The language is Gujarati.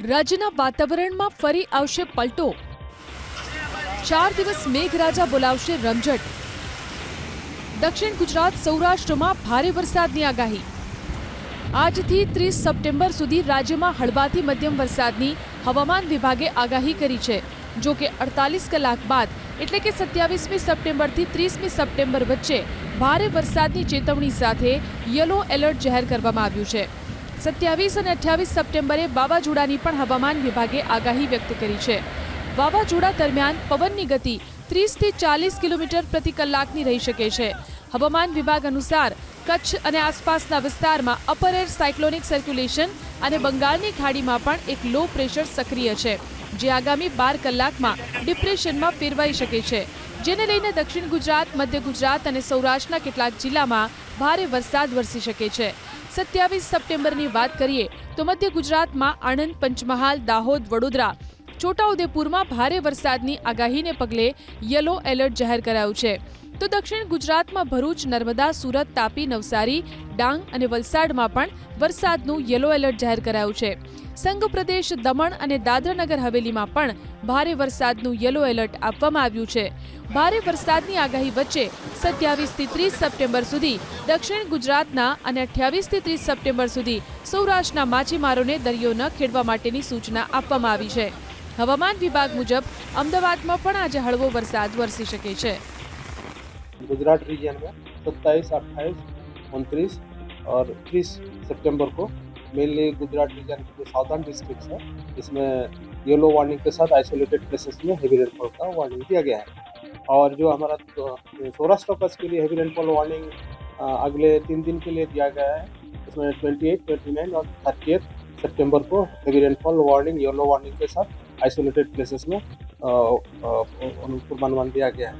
રાજ્યના વાતાવરણમાં ફરી આવશે પલટો. 4 દિવસ મેઘરાજા બોલાવશે રમઝટ. દક્ષિણ ગુજરાત સૌરાષ્ટ્રમાં ભારે વરસાદની આગાહી. આજથી 30 સપ્ટેમ્બર સુધી રાજ્યમાં હળવાથી મધ્યમ વરસાદની હવામાન વિભાગે આગાહી કરી છે. જો કે 48 કલાક બાદ એટલે કે 27મી સપ્ટેમ્બરથી 30મી સપ્ટેમ્બર વચ્ચે ભારે વરસાદની ચેતવણી સાથે યલો એલર્ટ જાહેર કરવામાં આવ્યું છે. 27 અને 28 સપ્ટેમ્બરે વાવાઝોડાની પણ હવામાન વિભાગે આગાહી વ્યક્ત કરી છે. વાવાઝોડા દરમિયાન પવનની ગતિ 30થી 40 કિલોમીટર પ્રતિ કલાકની રહી શકે છે. હવામાન વિભાગ અનુસાર કચ્છ અને આસપાસના વિસ્તારમાં અપર એર સાયક્લોનિક સર્ક્યુલેશન અને બંગાળની ખાડીમાં પણ એક લો પ્રેશર સક્રિય છે, જે આગામી 12 કલાકમાં ડિપ્રેશનમાં ફેરવાઈ શકે છે, જેને લઈને દક્ષિણ ગુજરાત, મધ્ય ગુજરાત અને સૌરાષ્ટ્રના કેટલાક જિલ્લામાં ભારે વરસાદ વરસી શકે છે. 27 સપ્ટેમ્બરની વાત કરીએ તો મધ્ય ગુજરાતમાં આણંદ, પંચમહાલ, દાહોદ, વડોદરા, છોટાઉદેપુરમાં ભારે વરસાદની આગાહીને પગલે યલો એલર્ટ જાહેર કરાયું છે. તો દક્ષિણ ગુજરાતમાં ભરૂચ, નર્મદા, સુરત, તાપી, નવસારી, ડાંગ અને વલસાડમાં પણ વરસાદનું યલો એલર્ટ જાહેર કરાયું છે. સંઘ પ્રદેશ દમણ અને દાદરાનગર હવેલીમાં પણ ભારે વરસાદનું યલો એલર્ટ આપવામાં આવ્યું છે. ભારે વરસાદની આગાહી વચ્ચે 27થી 30 સપ્ટેમ્બર સુધી દક્ષિણ ગુજરાતના અને 28થી 30 સપ્ટેમ્બર સુધી સૌરાષ્ટ્રના માછીમારોને દરિયો ન ખેડવા માટેની સૂચના આપવામાં આવી છે. હવામાન વિભાગ મુજબ અમદાવાદમાં પણ આજે હળવો વરસાદ વરસી શકે છે. गुजरात रीजन में 27, 28, 29 और 30 सितंबर को मेनली गुजरात रीजन के जो साउदर्न डिस्ट्रिक्ट्स है, इसमें येलो वार्निंग के साथ आइसोलेटेड प्लेसेस में हेवी रेनफॉल का वार्निंग दिया गया है. और जो हमारा सौराष्ट्र कच्छ के लिए हेवी रेनफॉल वार्निंग अगले 3 दिन के लिए दिया गया है. इसमें 28, 29 और 30 सितंबर को heavy rainfall warning, yellow warning के साथ आइसोलेटेड प्लेसेस में पूर्वानुमान दिया गया है.